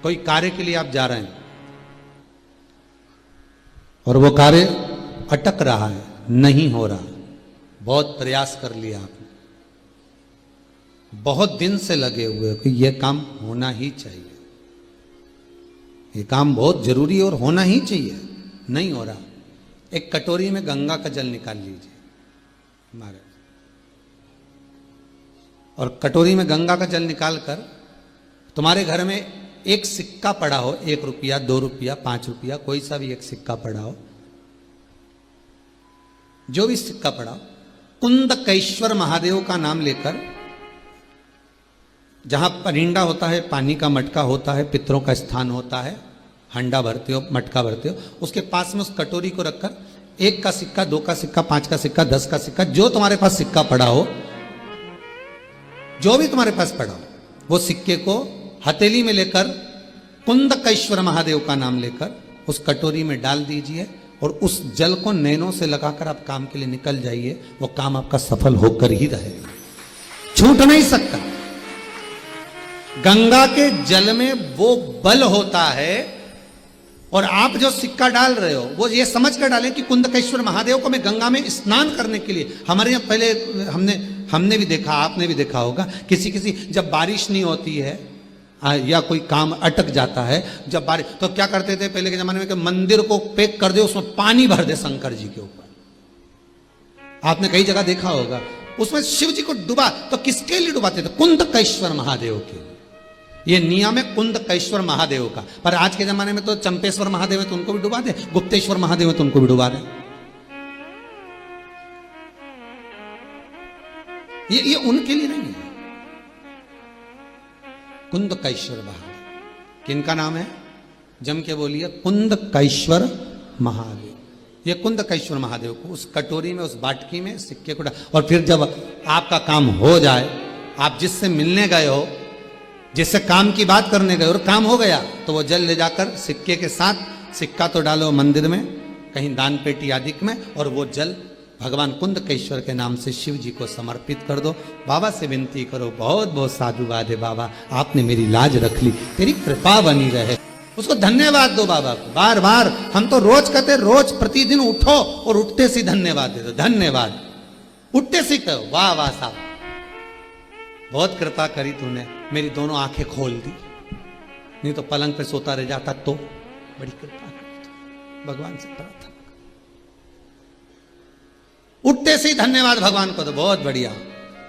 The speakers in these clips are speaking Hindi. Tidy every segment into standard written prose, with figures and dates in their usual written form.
कोई कार्य के लिए आप जा रहे हैं और वो कार्य अटक रहा है, नहीं हो रहा, बहुत प्रयास कर लिया आपने, बहुत दिन से लगे हुए हो कि यह काम होना ही चाहिए, ये काम बहुत जरूरी और होना ही चाहिए, नहीं हो रहा। एक कटोरी में गंगा का जल निकाल लीजिए महाराज, और कटोरी में गंगा का जल निकालकर तुम्हारे घर में एक सिक्का पड़ा हो, 1 रुपया, 2 रुपया, 5 रुपया, कोई सा भी एक सिक्का पड़ा हो, जो भी सिक्का पड़ा हो, कुंदकेश्वर महादेव का नाम लेकर, जहां परिंडा होता है, पानी का मटका होता है, पितरों का स्थान होता है, हंडा भरते हो, मटका भरते हो, उसके पास में उस कटोरी को रखकर 1 का सिक्का, 2 का सिक्का, 5 का सिक्का, 10 का सिक्का, जो तुम्हारे पास सिक्का पड़ा हो, जो भी तुम्हारे पास पड़ा हो, वो सिक्के को हथेली में लेकर कुंदकेश्वर महादेव का नाम लेकर उस कटोरी में डाल दीजिए और उस जल को नैनों से लगाकर आप काम के लिए निकल जाइए। वो काम आपका सफल होकर ही रहेगा, छूट नहीं सकता। गंगा के जल में वो बल होता है, और आप जो सिक्का डाल रहे हो वो ये समझ कर डालें कि कुंदकेश्वर महादेव को मैं गंगा में स्नान करने के लिए, हमारे यहाँ पहले हमने भी देखा, आपने भी देखा होगा, किसी जब बारिश नहीं होती है या कोई काम अटक जाता है, जब बारिश, तो क्या करते थे पहले के जमाने में कि मंदिर को पैक कर दे, उसमें पानी भर दे शंकर जी के ऊपर। आपने कई जगह देखा होगा, उसमें शिव जी को डुबा, तो किसके लिए डुबाते थे? कुंदकेश्वर महादेव के लिए। ये नियम है कुंदकेश्वर महादेव का। पर आज के जमाने में तो चंपेश्वर महादेव है तो उनको भी डुबा दे, गुप्तेश्वर महादेव है तो उनको भी डुबा दे। ये उनके लिए नहीं है। कुंदकेश्वर महादेव किनका नाम है? जम के बोलिए, कुंदकेश्वर महादेव। ये कुंदकेश्वर महादेव को उस कटोरी में, उस बाटकी में सिक्के को डाल, और फिर जब आपका काम हो जाए, आप जिससे मिलने गए हो, जिससे काम की बात करने गए और काम हो गया, तो वो जल ले जाकर सिक्के के साथ, सिक्का तो डालो मंदिर में, कहीं दान पेटी आदि में, और वो जल भगवान कुंदकेश्वर के नाम से शिव जी को समर्पित कर दो। बाबा से विनती करो, बहुत बहुत साधुवाद है बाबा, आपने मेरी लाज रख ली, तेरी कृपा बनी रहे। उसको धन्यवाद दो बाबा को बार बार। हम तो रोज कहते, रोज प्रतिदिन उठो और उठते से धन्यवाद दे दो, धन्यवाद, उठते से कहो वाह वाह साहब, बहुत कृपा करी तूने, मेरी दोनों आंखें खोल दी, नहीं तो पलंग पे सोता रह जाता, तो बड़ी कृपा करी। भगवान से प्रार्थना, उठते से ही धन्यवाद भगवान को दो, बहुत बढ़िया।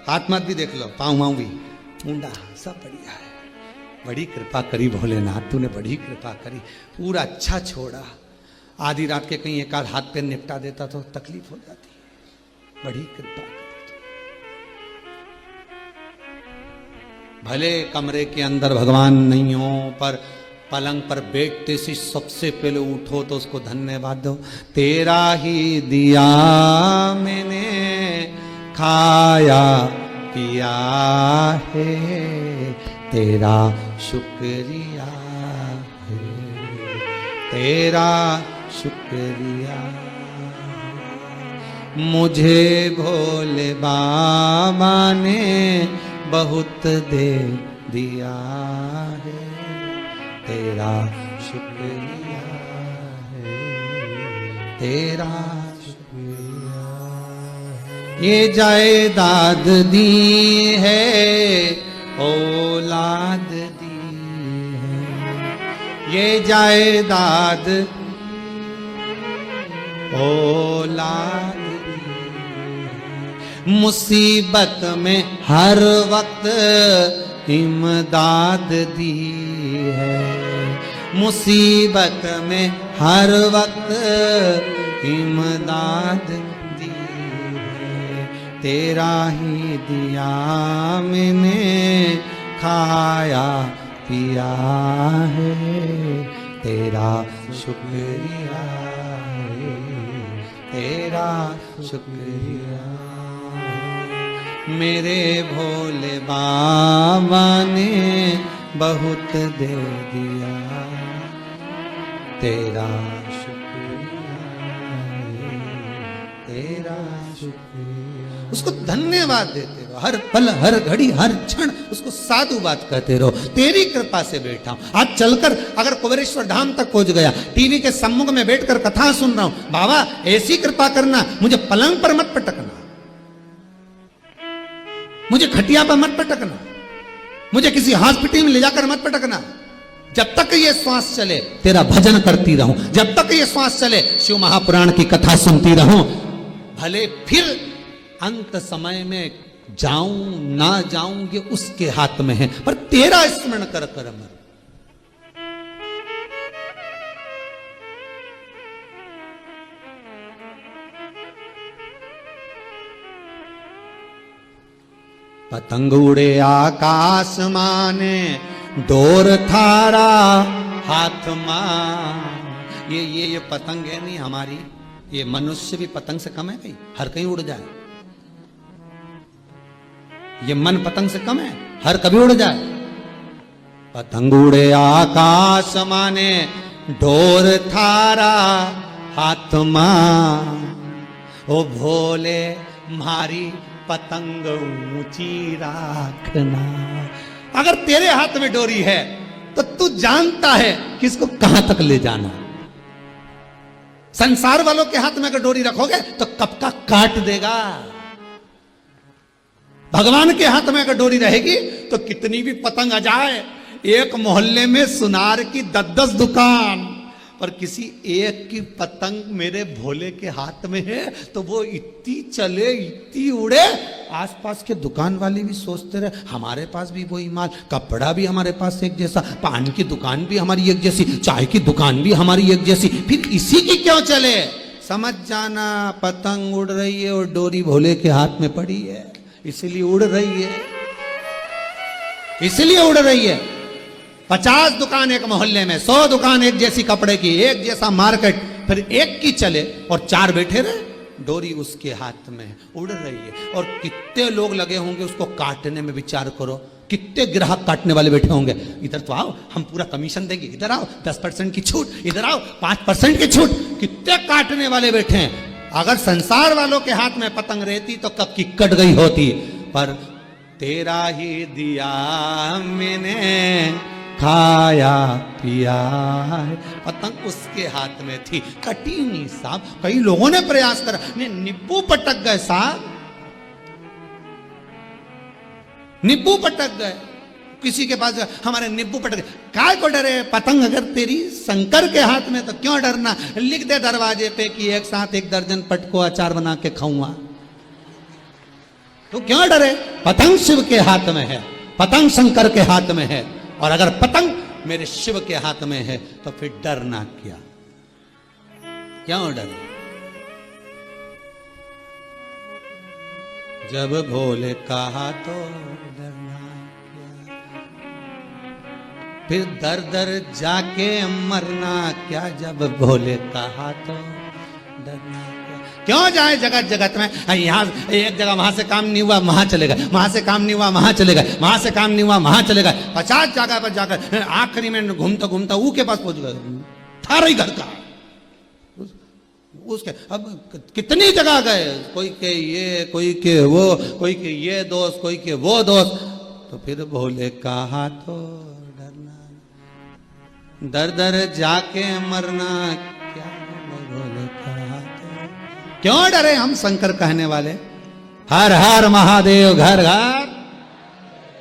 हाथ मत भी देख लो, पाँव माँव भी, मुंडा, सब बढ़िया है। बड़ी कृपा करी भोलेनाथ, तूने बड़ी कृपा करी, पूरा अच्छा छोड़ा। आधी रात के कहीं एक आध हाथ पैर निपटा देता तो तकलीफ हो जाती है, बड़ी कृपा करी। भले कमरे के अंदर भगवान नहीं हो, पर पलंग पर बैठते से सबसे पहले उठो तो उसको धन्यवाद दो। तेरा ही दिया मैंने खाया पिया है, तेरा शुक्रिया है, तेरा शुक्रिया। मुझे भोले बाबा ने बहुत दे दिया है, तेरा शुक्रिया है, तेरा शुक्रिया है। ये जायदाद दी है, औलाद दी है, ये जायदाद औलाद दी है। मुसीबत में हर वक्त इमदाद दी है, मुसीबत में हर वक्त इमदाद दी है। तेरा ही दिया मैंने खाया पिया है, तेरा शुक्रिया है, तेरा शुक्रिया। मेरे भोले बाबा ने बहुत दे दिया, तेरा शुक्रिया है, तेरा शुक्रिया। उसको धन्यवाद देते रहो, हर पल हर घड़ी हर क्षण उसको साधुवाद कहते रहो। तेरी कृपा से बैठा हूं, आज चलकर अगर कुबेरेश्वर धाम तक पहुंच गया, टीवी के सम्मुख में बैठकर कथा सुन रहा हूं, बाबा ऐसी कृपा करना, मुझे पलंग पर मत पटकना, मुझे खटिया पर मत पटकना, मुझे किसी हॉस्पिटल में ले जाकर मत पटकना। जब तक ये श्वास चले तेरा भजन करती रहूं, जब तक ये श्वास चले शिव महापुराण की कथा सुनती रहूं, भले फिर अंत समय में जाऊं ना जाऊं ये उसके हाथ में है, पर तेरा स्मरण कर कर मर। पतंग उड़े आकाश माने डोर थारा हाथ मां। ये पतंग है नहीं हमारी, ये मनुष्य भी पतंग से कम है भाई, हर कहीं उड़ जाए। ये मन पतंग से कम है, हर कभी उड़ जाए। पतंग उड़े आकाश माने डोर थारा हाथ मां, ओ भोले मारी पतंग ऊंची राखना। अगर तेरे हाथ में डोरी है तो तू जानता है कि इसको कहां तक ले जाना। संसार वालों के हाथ में अगर डोरी रखोगे तो कब का काट देगा। भगवान के हाथ में अगर डोरी रहेगी तो कितनी भी पतंग आ जाए, एक मोहल्ले में सुनार की 10-10 दुकान, पर किसी एक की पतंग मेरे भोले के हाथ में है तो वो इतनी चले इतनी उड़े, आसपास के दुकान वाले भी सोचते रहे हमारे पास भी वही माल, कपड़ा भी हमारे पास एक जैसा, पान की दुकान भी हमारी एक जैसी, चाय की दुकान भी हमारी एक जैसी, फिर इसी की क्यों चले। समझ जाना पतंग उड़ रही है और डोरी भोले के हाथ में पड़ी है, इसलिए उड़ रही है, इसलिए उड़ रही है। 50 दुकान एक मोहल्ले में, 100 दुकान एक जैसी कपड़े की, एक जैसा मार्केट, फिर एक की चले और 4 बैठे रहे, डोरी उसके हाथ में उड़ रही है। और कितने लोग लगे होंगे उसको काटने में, विचार करो कितने ग्राहक काटने वाले बैठे होंगे। इधर तो आओ हम पूरा कमीशन देंगे, इधर आओ 10% की छूट, इधर आओ 5% की छूट, कितने काटने वाले बैठे हैं। अगर संसार वालों के हाथ में पतंग रहती तो कब की कट गई होती, पर तेरा ही दिया मैंने खाया पिया, पतंग उसके हाथ में थी, कटी नहीं साहब। कई लोगों ने प्रयास करा, नींबू पटक गए साहब, नींबू पटक गए, किसी के पास हमारे नींबू पटक गए, काय को डरे। पतंग अगर तेरी शंकर के हाथ में तो क्यों डरना। लिख दे दरवाजे पे कि एक साथ 1 दर्जन पटको अचार बना के खाऊंगा, तो क्यों डरे। पतंग शिव के हाथ में है, पतंग शंकर के हाथ में है, और अगर पतंग मेरे शिव के हाथ में है तो फिर डरना क्या, क्यों डरे। जब भोले कहा तो डरना क्या, फिर दर दर जाके मरना क्या। जब भोले कहा तो डरना क्या, क्यों जाए जगत जगत में। यहाँ एक जगह वहां से काम नहीं हुआ वहां चले गए, वहां से काम नहीं हुआ वहां चले गए, वहां से काम नहीं हुआ वहां चले गए, 50 जगह पर जाकर आखिरी में घूमता घूमता ऊ के पास पहुंच गए, थारा ही घर का उसके। अब कितनी जगह गए, कोई के ये, कोई के वो, कोई के ये दोस्त, कोई के वो दोस्त, तो फिर भोले कहा तो डरना, दर दर जाके मरना क्या। भोले कहा तो क्यों डरे हम शंकर कहने वाले। हर हर महादेव घर घर,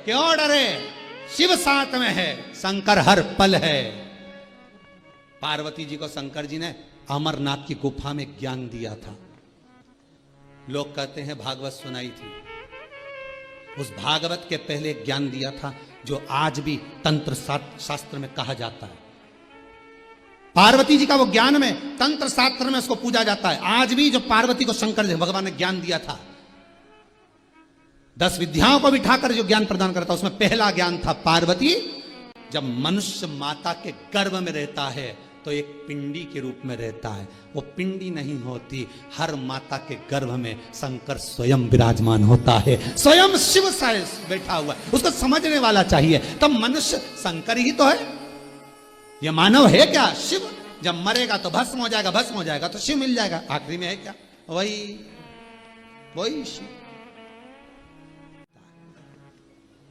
क्यों डरे। शिव साथ में है, शंकर हर पल है। पार्वती जी को शंकर जी ने अमरनाथ की गुफा में ज्ञान दिया था। लोग कहते हैं भागवत सुनाई थी, उस भागवत के पहले ज्ञान दिया था जो आज भी तंत्र शास्त्र में कहा जाता है। पार्वती जी का वो ज्ञान में, तंत्र शास्त्र में उसको पूजा जाता है। आज भी जो पार्वती को शंकर जी भगवान ने ज्ञान दिया था, 10 विद्याओं को बिठाकर जो ज्ञान प्रदान करता, उसमें पहला ज्ञान था पार्वती जब मनुष्य माता के गर्भ में रहता है तो एक पिंडी के रूप में रहता है। वो पिंडी नहीं होती, हर माता के गर्भ में शंकर स्वयं विराजमान होता है, स्वयं शिव बैठा हुआ है। उसको समझने वाला चाहिए। तब मनुष्य शंकर ही तो है, ये मानव है क्या शिव। जब मरेगा तो भस्म हो जाएगा, भस्म हो जाएगा तो शिव मिल जाएगा, आखिरी में है क्या वही शिव।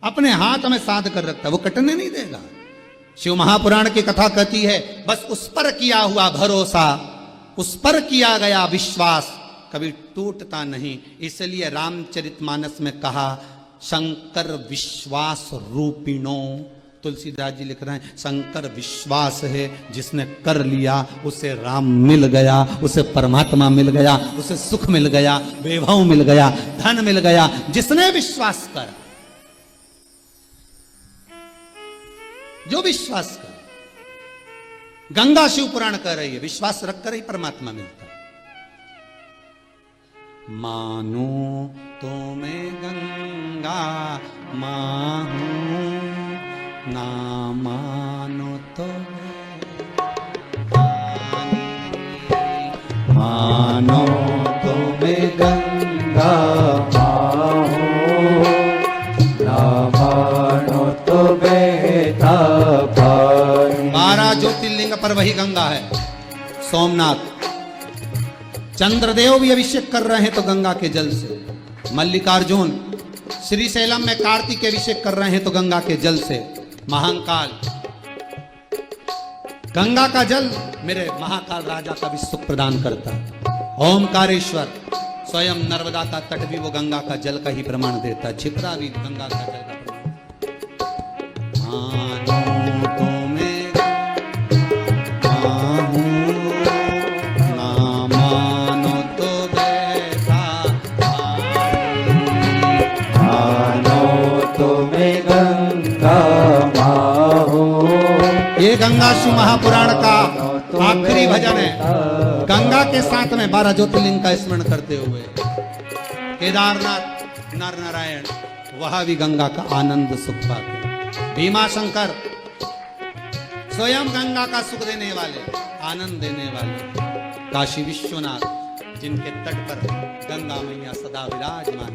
अपने हाथ में साध कर रखता है, वो कटने नहीं देगा। शिव महापुराण की कथा कहती है बस उस पर किया हुआ भरोसा, उस पर किया गया विश्वास कभी टूटता नहीं। इसलिए रामचरितमानस में कहा शंकर विश्वास रूपिणो, तुलसीदास जी लिख रहे हैं शंकर विश्वास है, जिसने कर लिया उसे राम मिल गया, उसे परमात्मा मिल गया, उसे सुख मिल गया, वैभव मिल गया, धन मिल गया, जिसने विश्वास करा। जो विश्वास कर, गंगा शिव पुराण कह रही है विश्वास रखकर ही परमात्मा मिलता है। मानो तो मैं गंगा माहूं, ना मानो तो मानो तो मैं गंगा माहूं, ना मानो तो बेटा पानी। 12 ज्योतिर्लिंग पर वही गंगा है। सोमनाथ चंद्रदेव भी अभिषेक कर रहे हैं तो गंगा के जल से, मल्लिकार्जुन श्रीशैलम में कार्तिक अभिषेक कर रहे हैं तो गंगा के जल से, महाकाल गंगा का जल मेरे महाकाल राजा का भी सुख प्रदान करता है। ओमकारेश्वर स्वयं नर्मदा का तट भी वो गंगा का जल का ही प्रमाण देता है, छिपरा भी गंगा का जल का प्रमाण। मानो तो मैं माहूं, ना मानो तो बेटा मानो तो मैं गंगा माहूं। ये गंगा शिव महापुराण का आखिरी भजन है। गंगा के साथ में 12 ज्योतिर्लिंग का स्मरण करते हुए केदारनाथ नर नारायण वह भी गंगा का आनंद सुख पाते। भीमा शंकर स्वयं गंगा का सुख देने वाले, आनंद देने वाले, काशी विश्वनाथ जिनके तट पर गंगा मैया सदा विराजमान।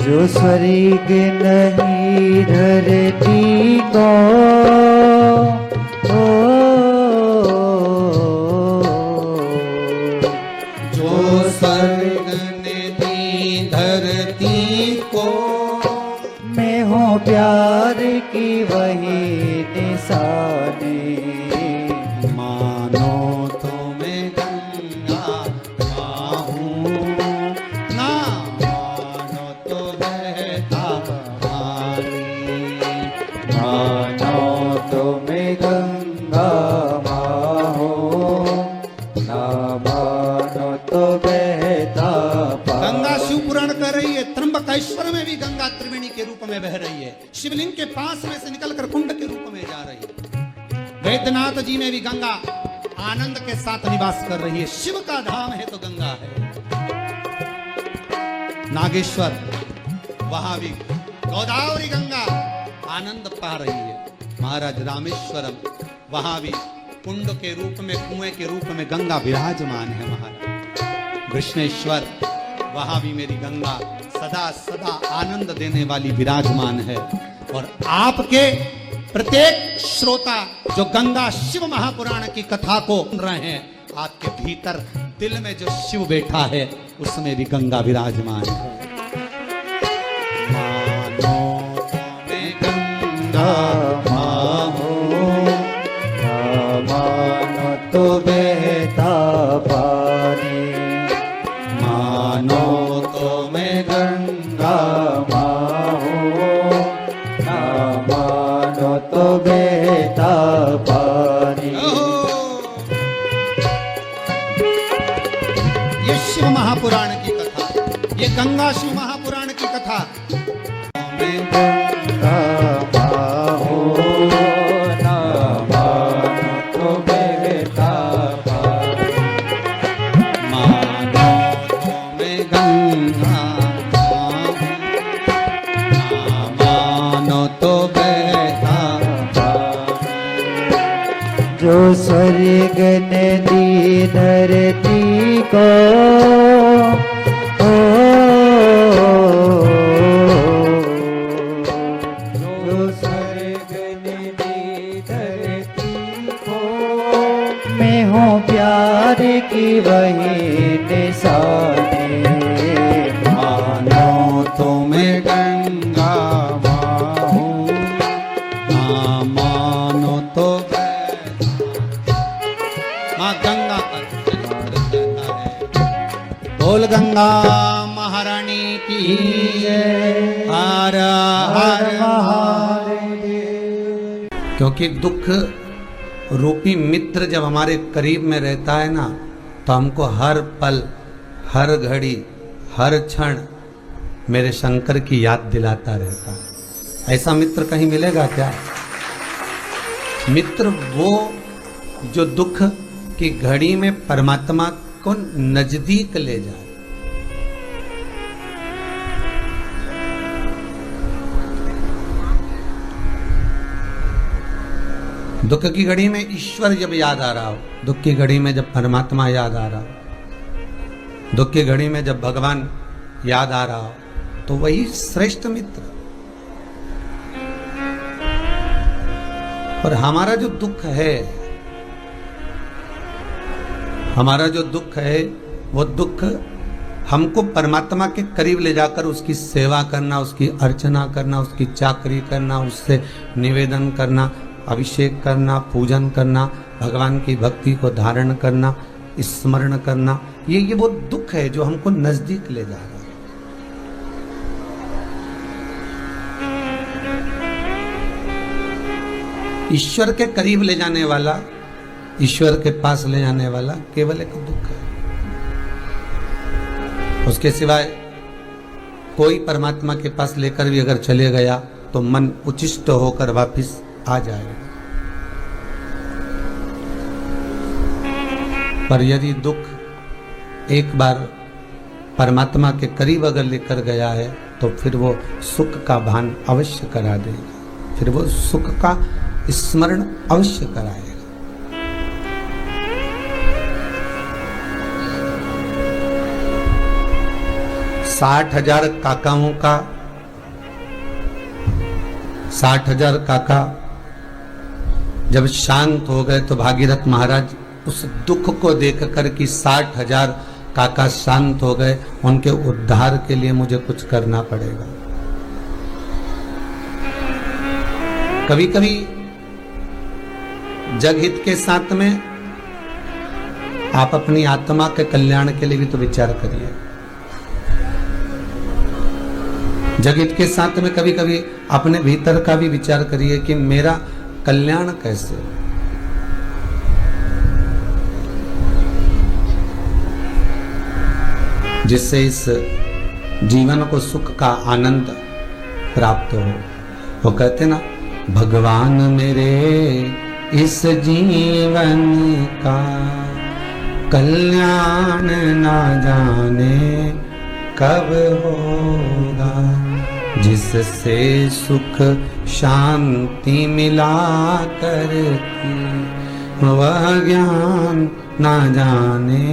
जो स्वर्ग नहीं धरती को, जो स्वर्ग नहीं धरती को, मैं हूँ प्यार की वही निशानी। मानो तो मैं गंगा माहूं, ना मानो तो बहता पानी। मानो तो मैं गंगा माहूं, ना मानो तो बहता पानी। गंगा शिव पुराण कर रही है त्र्यंबकेश्वर में भी गंगा त्रिवेणी के रूप में बह रही है, शिवलिंग के पास में से निकलकर कुंड के रूप में जा रही है। वैद्यनाथ जी में भी गंगा आनंद के साथ निवास कर रही है। शिव का धाम है तो गंगा है। नागेश्वर वहां भी गोदावरी गंगा आनंद पा रही है। महाराज रामेश्वरम वहां भी कुंड के रूप में, कुएं के रूप में गंगा विराजमान है। महाराज कृष्णेश्वर वहां भी मेरी गंगा सदा सदा आनंद देने वाली विराजमान है। और आपके प्रत्येक श्रोता जो गंगा शिव महापुराण की कथा को सुन रहे हैं, आपके भीतर दिल में जो शिव बैठा है उसमें भी गंगा विराजमान है। मानो तो मैं गंगा माहूं, ना मानो तो बहता पानी। मानो तो मैं गंगा माहूं, ना मानो तो बहता पानी। ये शिव महापुराण की कथा, ये गंगा शिव महापुराण की कथा। मैं गंगा माहूं, ना मानो तो बहता पानी। मानो तो मैं गंगा माहूं, ना मानो तो बहता पानी। जो स्वर्ग नदी धरती को, जो स्वर्ग नदी धरती को, मैं हूँ प्यार की वही निशानी। मानो तो गंगा महारानी की हर हर महादेव। क्योंकि दुख रूपी मित्र जब हमारे करीब में रहता है ना, तो हमको हर पल, हर घड़ी, हर क्षण मेरे शंकर की याद दिलाता रहता है। ऐसा मित्र कहीं मिलेगा क्या? मित्र वो जो दुख की घड़ी में परमात्मा को नजदीक ले जाए। दुख की घड़ी में ईश्वर जब याद आ रहा हो, दुख की घड़ी में जब परमात्मा याद आ रहा हो, दुख की घड़ी में जब भगवान याद आ रहा हो, तो वही श्रेष्ठ मित्र। और हमारा जो दुख है, हमारा जो दुख है, वो दुख हमको परमात्मा के करीब ले जाकर उसकी सेवा करना, उसकी अर्चना करना, उसकी चाकरी करना, उससे निवेदन करना, अभिषेक करना, पूजन करना, भगवान की भक्ति को धारण करना, स्मरण करना, ये वो दुख है जो हमको नजदीक ले जा रहा है। ईश्वर के करीब ले जाने वाला, ईश्वर के पास ले जाने वाला केवल एक दुख है। उसके सिवाय कोई परमात्मा के पास लेकर भी अगर चले गया तो मन उचिष्ट होकर वापिस आ जाएगा। पर यदि दुख एक बार परमात्मा के करीब अगर लेकर गया है, तो फिर वो सुख का भान अवश्य करा देगा, फिर वो सुख का स्मरण अवश्य कराएगा। 60,000 काकाओं का 60,000 काका जब शांत हो गए, तो भागीरथ महाराज उस दुख को देखकर कि 60,000 काका शांत हो गए, उनके उद्धार के लिए मुझे कुछ करना पड़ेगा। कभी कभी जगहित के साथ में आप अपनी आत्मा के कल्याण के लिए भी तो विचार करिए। जगहित के साथ में कभी कभी अपने भीतर का भी विचार करिए कि मेरा कल्याण कैसे हो। जिससे इस जीवन को सुख का आनंद प्राप्त हो। वो कहते ना, भगवान मेरे इस जीवन का कल्याण ना जाने कब होगा, जिससे सुख शांति मिला करती वह ज्ञान ना जाने